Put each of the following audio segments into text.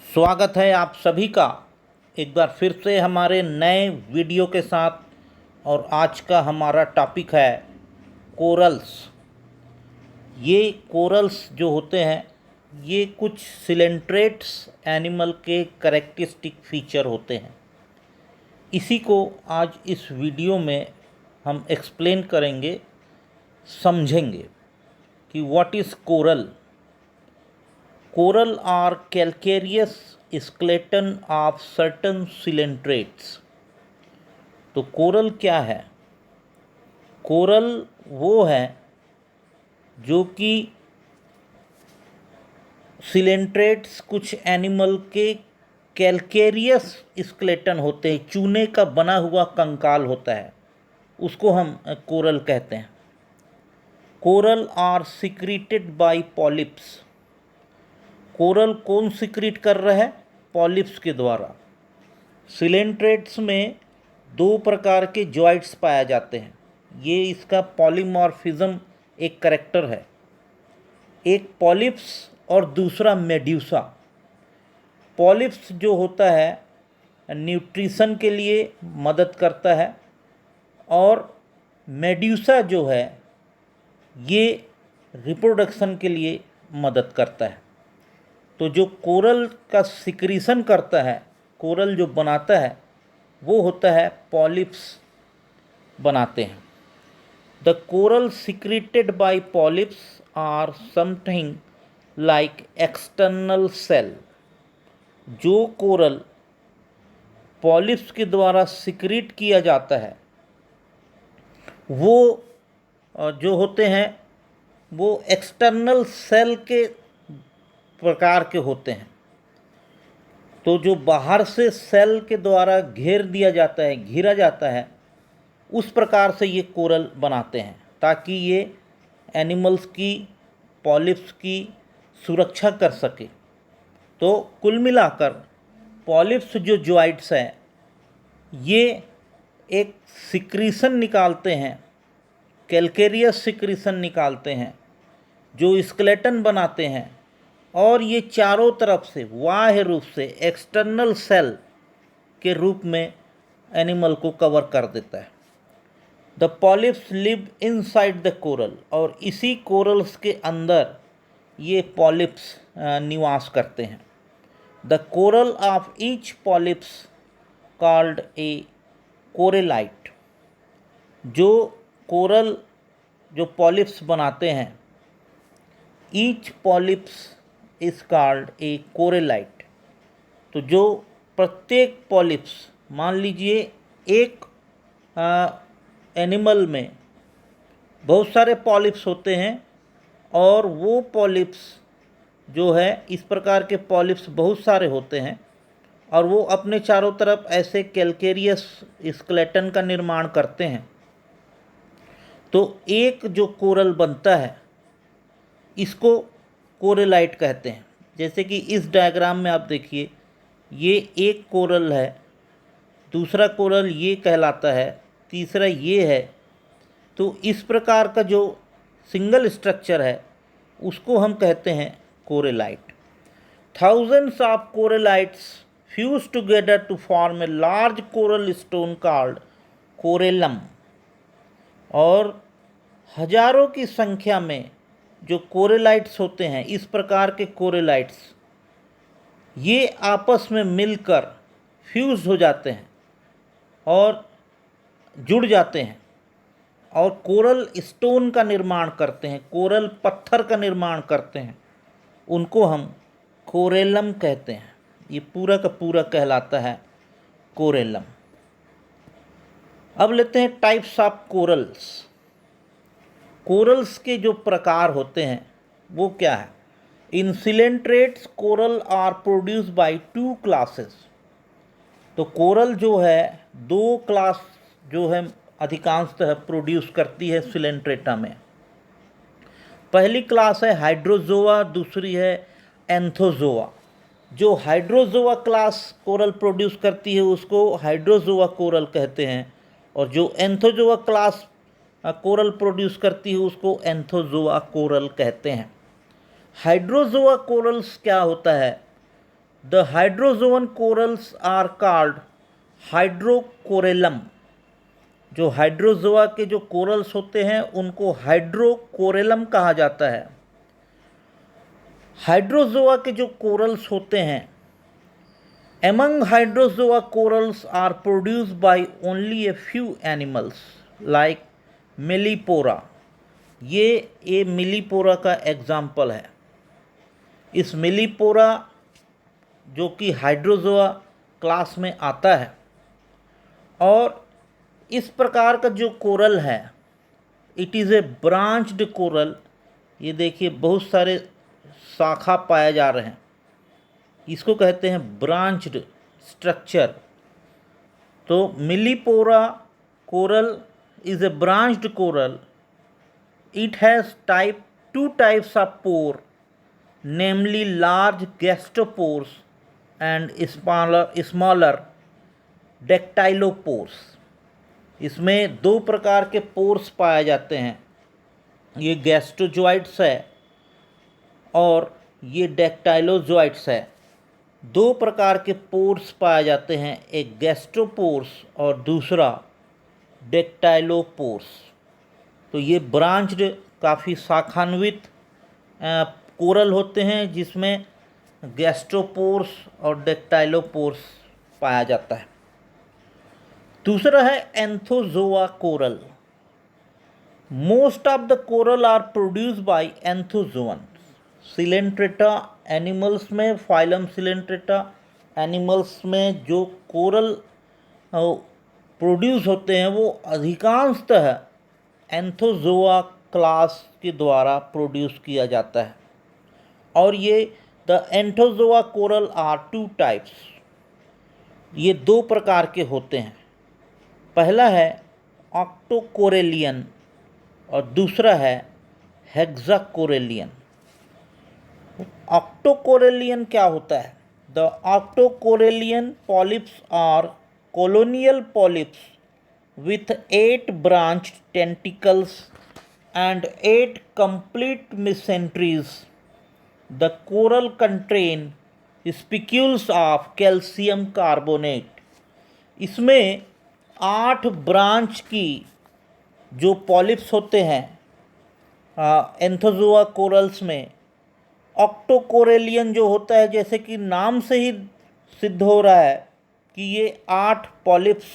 स्वागत है आप सभी का एक बार फिर से हमारे नए वीडियो के साथ। और आज का हमारा टॉपिक है कोरल्स। ये कोरल्स जो होते हैं ये कुछ सिलेंट्रेट्स एनिमल के कैरेक्टरिस्टिक फीचर होते हैं। इसी को आज इस वीडियो में हम एक्सप्लेन करेंगे, समझेंगे कि what is coral. Coral are calcareous skeleton of certain coelentrates। तो कोरल क्या है? कोरल वो है जो कि सिलेंट्रेट्स कुछ एनिमल के कैल्केरियस स्केलेटन होते हैं, चूने का बना हुआ कंकाल होता है, उसको हम कोरल कहते हैं। Coral are secreted by polyps. Coral कौन सिक्रीट कर रहा है? पॉलिप्स के द्वारा। सिलेंट्रेट्स में दो प्रकार के जॉइंट्स पाए जाते हैं। ये इसका पॉलीमॉर्फिज्म एक करैक्टर है। एक पॉलिप्स और दूसरा मेड्यूसा। पॉलिप्स जो होता है न्यूट्रिशन के लिए मदद करता है और मेड्यूसा जो है ये रिप्रोडक्शन के लिए मदद करता है। तो जो कोरल का सिक्रीशन करता है, कोरल जो बनाता है वो होता है पॉलिप्स बनाते हैं। The coral secreted by polyps are something like external cell. जो कोरल पॉलिप्स के द्वारा सिक्रीट किया जाता है वो जो होते हैं वो एक्सटर्नल सेल के प्रकार के होते हैं। तो जो बाहर से सेल के द्वारा घेर दिया जाता है, घिरा जाता है, उस प्रकार से ये कोरल बनाते हैं ताकि ये एनिमल्स की, पॉलिप्स की सुरक्षा कर सके। तो कुल मिलाकर पॉलिप्स जो जॉइंट्स हैं ये एक सिक्रीशन निकालते हैं, कैल्केरियस सिक्रीशन निकालते हैं जो स्केलेटन बनाते हैं, और ये चारों तरफ से बाह्य रूप से एक्सटर्नल सेल के रूप में एनिमल को कवर कर देता है। The polyps live inside the coral. और इसी कोरल्स के अंदर ये पॉलिप्स निवास करते हैं। The coral of each polyps called a corallite. जो कोरल जो पॉलिप्स बनाते हैं, each polyps is called a corallite. तो जो प्रत्येक पॉलिप्स, मान लीजिए एक एनिमल में बहुत सारे पॉलिप्स होते हैं और वो पॉलिप्स जो है इस प्रकार के पॉलिप्स बहुत सारे होते हैं और वो अपने चारों तरफ ऐसे कैल्केरियस स्केलेटन का निर्माण करते हैं। तो एक जो कोरल बनता है इसको कोरेलाइट कहते हैं। जैसे कि इस डायग्राम में आप देखिए, ये एक कोरल है, दूसरा कोरल ये कहलाता है, तीसरा ये है। तो इस प्रकार का जो सिंगल स्ट्रक्चर है उसको हम कहते हैं corallite. Thousands of corallites fuse together to form a large coral stone called corallum. और हजारों की संख्या में जो कोरेलाइट्स होते हैं, इस प्रकार के कोरेलाइट्स ये आपस में मिलकर फ्यूज हो जाते हैं और जुड़ जाते हैं और कोरल स्टोन का निर्माण करते हैं, कोरल पत्थर का निर्माण करते हैं। उनको हम कोरेलम कहते हैं। ये पूरा का पूरा कहलाता है कोरेलम। अब लेते हैं टाइप्स ऑफ कोरल्स। कोरल्स के जो प्रकार होते हैं वो क्या है? In coelenterates coral are produce by two classes. तो कोरल जो है दो क्लास जो है अधिकांशतः प्रोड्यूस करती है सिलेंट्रेटा में। पहली क्लास है हाइड्रोजोआ, दूसरी है एंथोजोआ। जो हाइड्रोजोआ क्लास कोरल प्रोड्यूस करती है उसको हाइड्रोजोआ कोरल कहते हैं, और जो एंथोजोआ क्लास कोरल प्रोड्यूस करती है उसको एंथोजोआ कोरल कहते हैं। हाइड्रोजोआ कोरल्स क्या होता है? The hydrozoan corals are called hydrocorallum. जो हाइड्रोजोआ के जो कोरल्स होते हैं उनको हाइड्रोकोरेलम कहा जाता है। हाइड्रोजोआ के जो कोरल्स होते हैं, among hydrozoa corals are produced by only a few animals like मिलीपोरा। ये मिलीपोरा का एग्जाम्पल है। इस मिलीपोरा जो कि हाइड्रोजोआ क्लास में आता है, और इस प्रकार का जो कोरल है, it is A branched coral. ये देखिए बहुत सारे शाखा पाए जा रहे हैं, इसको कहते हैं ब्रांच्ड स्ट्रक्चर। तो millepora coral is a branched coral. It has two types of pore, namely large gastropores and smaller dactylopores. इसमें दो प्रकार के पोर्स पाए जाते हैं, ये गैस्ट्रोजोइट्स है और ये डेक्टाइलोजोइट्स है। दो प्रकार के पोर्स पाए जाते हैं, एक गैस्ट्रोपोर्स और दूसरा डेक्टाइलोपोर्स। तो ये ब्रांच्ड काफ़ी शाखान्वित कोरल होते हैं जिसमें गैस्ट्रोपोर्स और डेक्टाइलोपोर्स पाया जाता है। दूसरा है anthozoa coral. Most of the coral are produced by anthozoan. Coelenterata animals में, फाइलम सिलेंट्रेटा एनिमल्स में जो कोरल प्रोड्यूस होते हैं वो अधिकांशतः एंथोजोआ क्लास के द्वारा प्रोड्यूस किया जाता है। और ये the Anthozoa coral are two types. ये दो प्रकार के होते हैं। पहला है ऑक्टोकोरेलियन और दूसरा है हेक्साकोरेलियन। ऑक्टोकोरेलियन क्या होता है? The octocorallian polyps are colonial polyps with 8 branched tentacles and 8 complete mesenteries. The coral contain spicules of calcium carbonate. इसमें 8 ब्रांच की जो पॉलिप्स होते हैं एंथोजोआ कोरल्स में, ऑक्टोकोरेलियन जो होता है, जैसे कि नाम से ही सिद्ध हो रहा है कि ये 8 पॉलिप्स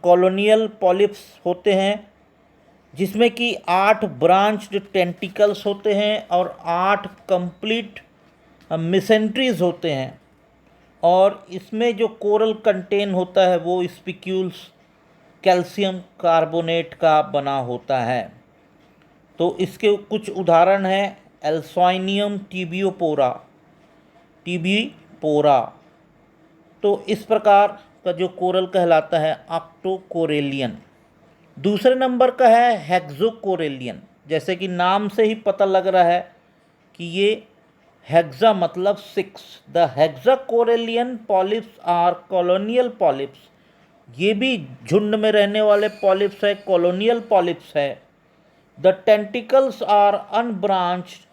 कॉलोनियल पॉलिप्स होते हैं, जिसमें कि 8 ब्रांच्ड टेंटिकल्स होते हैं और 8 कंप्लीट मिसेंट्रीज होते हैं। और इसमें जो कोरल कंटेन होता है वो स्पिक्यूल्स कैल्शियम कार्बोनेट का बना होता है। तो इसके कुछ उदाहरण हैं एल्सोइनियम टीबियोपोरा। तो इस प्रकार का जो कोरल कहलाता है ऑक्टोकोरेलियन। दूसरे नंबर का है हेक्सोकोरेलियन। जैसे कि नाम से ही पता लग रहा है कि ये हेक्सा मतलब 6। The hexacorallian polyps are colonial polyps. ये भी झुंड में रहने वाले पॉलिप्स है, कॉलोनियल पॉलिप्स है। The tentacles are unbranched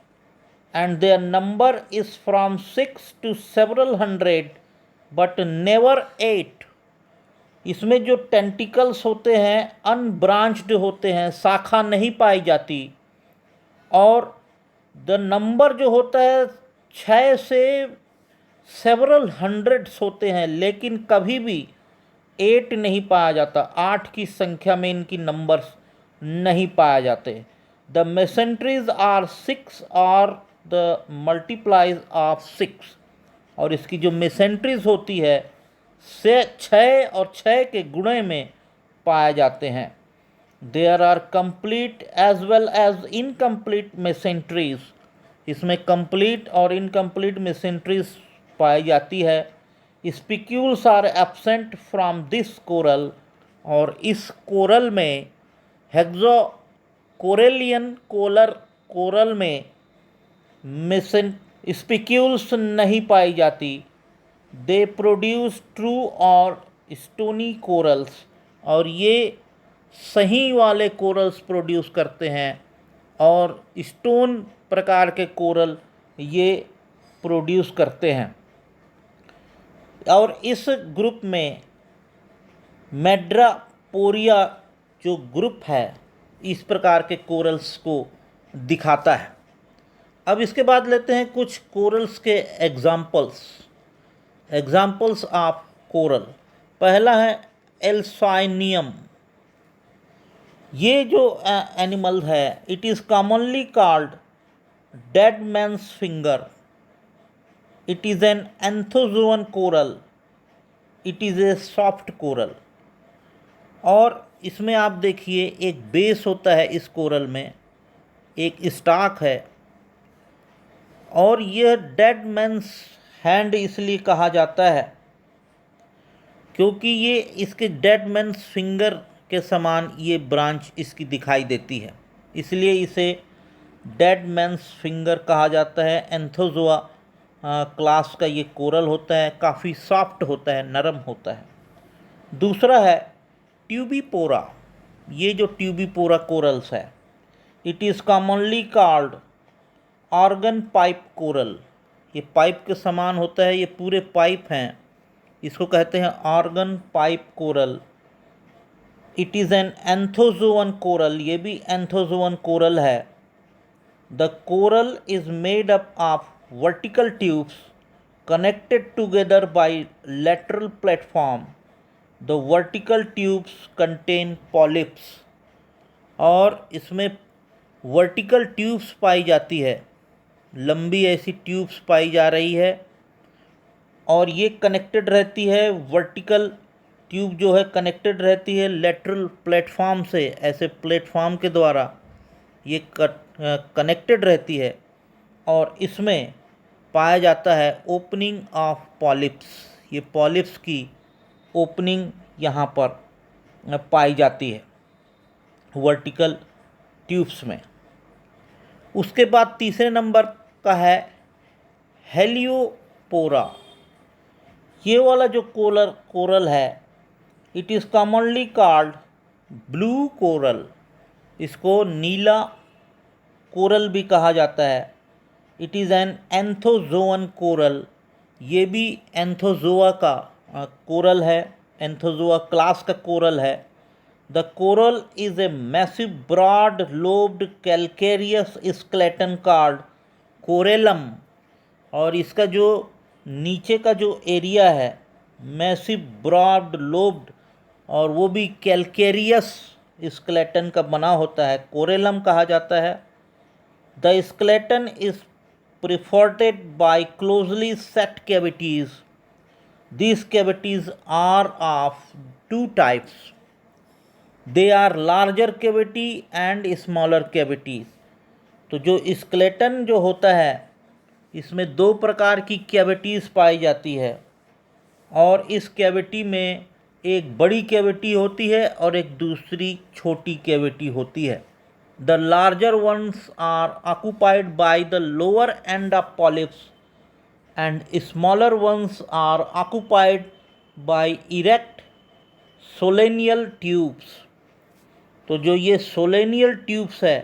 and their number is from 6 to several hundred but never 8। इसमें जो टेंटिकल्स होते हैं अनब्रांच्ड होते हैं, शाखा नहीं पाई जाती, और द नंबर जो होता है 6 से सेवरल हंड्रेड्स होते हैं, लेकिन कभी भी 8 नहीं पाया जाता। 8 की संख्या में इनकी नंबर्स नहीं पाए जाते। द मेसेंट्रीज आर 6 और द मल्टीप्लाइज ऑफ 6। और इसकी जो मेसेंट्रीज होती है से 6 और 6 के गुणे में पाए जाते हैं। There are complete as well as incomplete mesenteries. इसमें कंप्लीट और इनकम्प्लीट मेसेंट्रीज पाई जाती है। Spicules are absent from this coral. और इस कोरल में हेक्सोकोरेलियन कोरल में स्पिक्यूल्स नहीं पाई जाती। दे प्रोड्यूस ट्रू और स्टोनी कोरल्स। और ये सही वाले कोरल्स प्रोड्यूस करते हैं, और स्टोन प्रकार के कोरल ये प्रोड्यूस करते हैं। और इस ग्रुप में मैड्रापोरिया जो ग्रुप है इस प्रकार के कोरल्स को दिखाता है। अब इसके बाद लेते हैं कुछ कोरल्स के एग्जाम्पल्स ऑफ कोरल। पहला है एल्साइनियम। ये जो एनिमल है it is commonly called dead man's finger. It is an anthozoan coral. It is a soft coral. और इसमें आप देखिए एक बेस होता है इस कोरल में, एक स्टॉक है, और यह डेड मैन्स हैंड इसलिए कहा जाता है क्योंकि ये इसके डेड मैन्स फिंगर के समान ये ब्रांच इसकी दिखाई देती है, इसलिए इसे डेड मैन्स फिंगर कहा जाता है। एंथोजोआ क्लास का ये कोरल होता है, काफ़ी सॉफ्ट होता है, नरम होता है। दूसरा है ट्यूबिपोरा। ये जो ट्यूबिपोरा कोरल्स है it is commonly called organ pipe coral. ये पाइप के समान होता है, ये पूरे पाइप हैं, इसको कहते हैं organ pipe coral. It is an anthozoan coral. ये भी एंथोजोअन कोरल है। The coral is made up of vertical tubes connected together by lateral platform. The vertical tubes contain polyps. और इसमें वर्टिकल ट्यूब्स पाई जाती है, लंबी ऐसी ट्यूब्स पाई जा रही है, और ये कनेक्टेड रहती है। वर्टिकल ट्यूब जो है कनेक्टेड रहती है लेटरल प्लेटफॉर्म से, ऐसे प्लेटफॉर्म के द्वारा ये कनेक्टेड रहती है, और इसमें पाया जाता है ओपनिंग ऑफ पॉलिप्स। ये पॉलिप्स की ओपनिंग यहाँ पर पाई जाती है वर्टिकल ट्यूब्स में। उसके बाद तीसरे नंबर का है हेलियोपोरा। ये वाला जो कोरल है it is commonly called blue coral. इसको नीला कोरल भी कहा जाता है। It is an anthozoan coral. ये भी एंथोजोआ का कोरल है, एंथोजोआ क्लास का कोरल है। The coral is a massive broad lobed calcareous skeleton called corallum. और इसका जो नीचे का जो एरिया है मैसिव ब्रॉड लोब्ड, और वो भी कैल्केरियस स्केलेटन का बना होता है, कोरेलम कहा जाता है। The skeleton is perforated by closely set cavities. These cavities are of two types. They are larger cavity and smaller cavities. तो जो स्केलेटन जो होता है इसमें दो प्रकार की कैविटीज़ पाई जाती है, और इस कैविटी में एक बड़ी कैविटी होती है और एक दूसरी छोटी कैविटी होती है। The larger ones are occupied by the lower end of polyps and smaller ones are occupied by erect solenial tubes. तो जो ये सोलेनियल ट्यूब्स है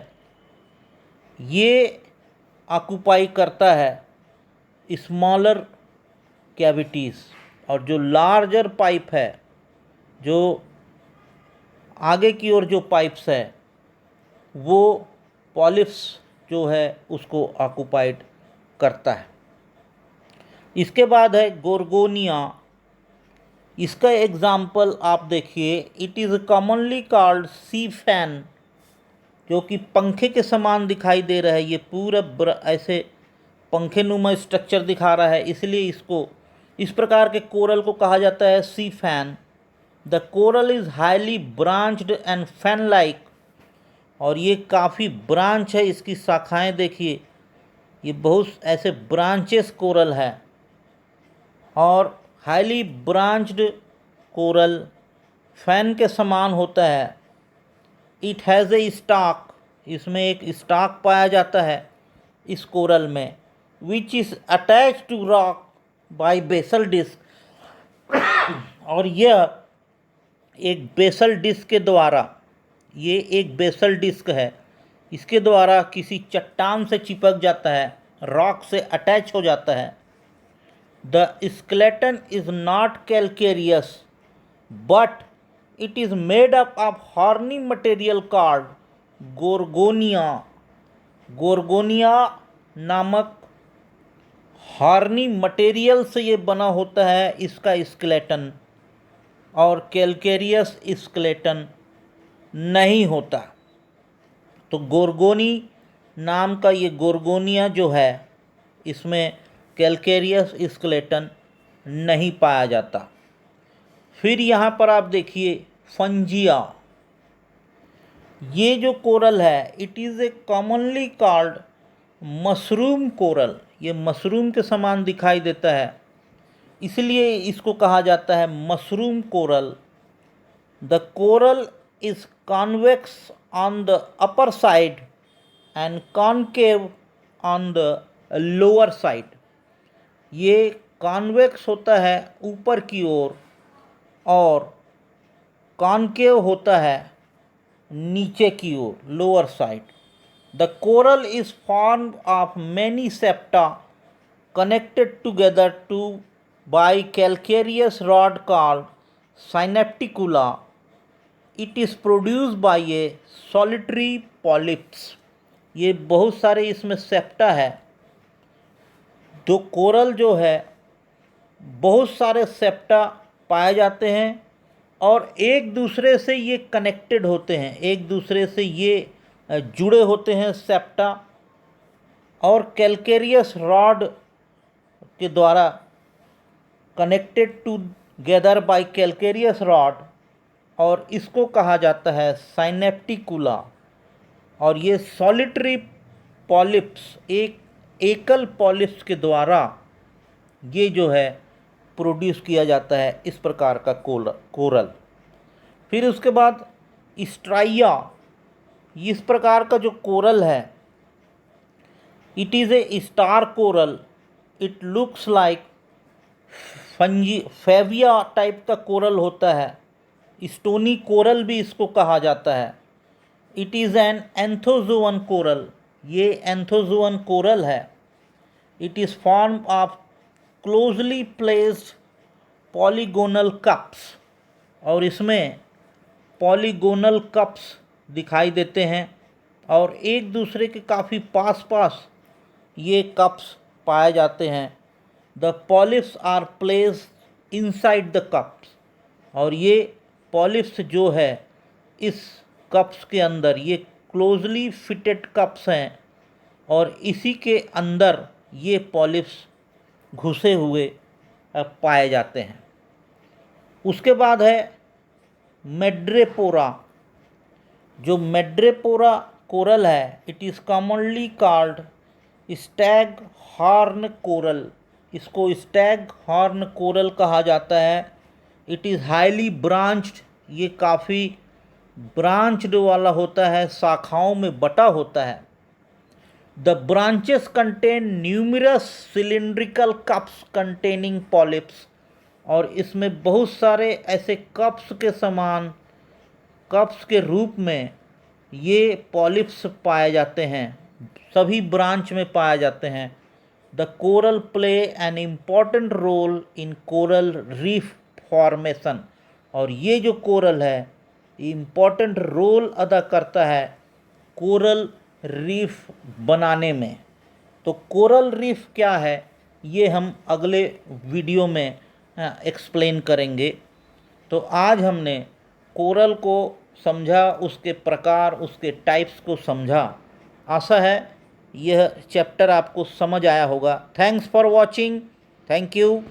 ये ऑक्यूपाई करता है स्मॉलर कैविटीज़, और जो लार्जर पाइप है, जो आगे की ओर जो पाइप्स है वो पॉलिप्स जो है उसको ऑक्यूपाइड करता है। इसके बाद है गोर्गोनिया। इसका एग्जाम्पल आप देखिए, it is commonly called sea fan, जो कि पंखे के समान दिखाई दे रहा है। ये पूरा ऐसे पंखे नुमा स्ट्रक्चर दिखा रहा है, इसलिए इसको इस प्रकार के कोरल को कहा जाता है sea fan. The coral is highly branched and fan like. और ये काफ़ी ब्रांच है, इसकी शाखाएं देखिए, ये बहुत ऐसे ब्रांचेस कोरल है। और हाईली ब्रांच्ड कोरल फैन के समान होता है। It has a stalk. इसमें एक स्टॉक पाया जाता है इस कोरल में, which is attach to rock by basal disc. और यह एक बेसल डिस्क के द्वारा, ये एक बेसल डिस्क है, इसके द्वारा किसी चट्टान से चिपक जाता है रॉक से अटैच हो जाता है। The skeleton is not calcareous but it is made up of horny material called गोर्गोनिया। गोर्गोनिया नामक हॉर्नी मटेरियल से ये बना होता है इसका स्केलेटन, और कैलकेरियस स्केलेटन नहीं होता। तो गोर्गोनी नाम का ये गोर्गोनिया जो है इसमें कैलकेरियस स्केलेटन नहीं पाया जाता। फिर यहाँ पर आप देखिए फंजिया। ये जो कोरल है it is A commonly called mushroom coral. ये मशरूम के समान दिखाई देता है, इसलिए इसको कहा जाता है mushroom coral. The coral is convex on the upper side and concave on the lower side. ये कॉन्वेक्स होता है ऊपर की ओर और कॉनकेव होता है नीचे की ओर, lower side. The coral is formed of many septa connected together to by calcareous rod called synapticula. It is produced by a solitary polyps. ये बहुत सारे इसमें सेप्टा है। तो कोरल जो है बहुत सारे सेप्टा पाए जाते हैं और एक दूसरे से ये कनेक्टेड होते हैं, एक दूसरे से ये जुड़े होते हैं सेप्टा, और कैलकेरियस रॉड के द्वारा connected together by calcareous rod, और इसको कहा जाता है साइनेप्टिकुला। और ये सॉलिटरी पॉलिप्स, एक एकल पॉलिप्स के द्वारा ये जो है प्रोड्यूस किया जाता है इस प्रकार का कोरल। फिर उसके बाद स्ट्राइया, इस प्रकार का जो कोरल है it is a star coral. It looks like favia type का कोरल होता है, स्टोनी कोरल भी इसको कहा जाता है। It is an anthozoan coral, ये एंथोजोअन कोरल है। It is form of closely placed polygonal cups, और इसमें पॉलीगोनल कप्स दिखाई देते हैं और एक दूसरे के काफ़ी पास पास ये कप्स पाए जाते हैं। The polyps are placed inside the cups, और ये पॉलिप्स जो है इस कप्स के अंदर, ये क्लोजली फिटेड कप्स हैं और इसी के अंदर ये पॉलिप्स घुसे हुए पाए जाते हैं। उसके बाद है मेड्रेपोरा। जो मेड्रेपोरा कोरल है it is commonly called Stag horn coral. इसको स्टैग हॉर्न कोरल कहा जाता है। इट इज़ हाईली ब्रांच्ड, ये काफ़ी ब्रांच्ड वाला होता है, शाखाओं में बटा होता है। The branches contain numerous cylindrical cups containing polyps, और इसमें बहुत सारे ऐसे कप्स के समान, कप्स के रूप में ये पॉलिप्स पाए जाते हैं, सभी ब्रांच में पाए जाते हैं। The coral play an important role in coral reef formation, और ये जो कोरल है इम्पॉर्टेंट रोल अदा करता है कोरल रीफ बनाने में। तो कोरल रीफ क्या है ये हम अगले वीडियो में एक्सप्लेन करेंगे। तो आज हमने कोरल को समझा, उसके प्रकार, उसके टाइप्स को समझा। आशा है यह चैप्टर आपको समझ आया होगा। Thanks for watching. Thank you.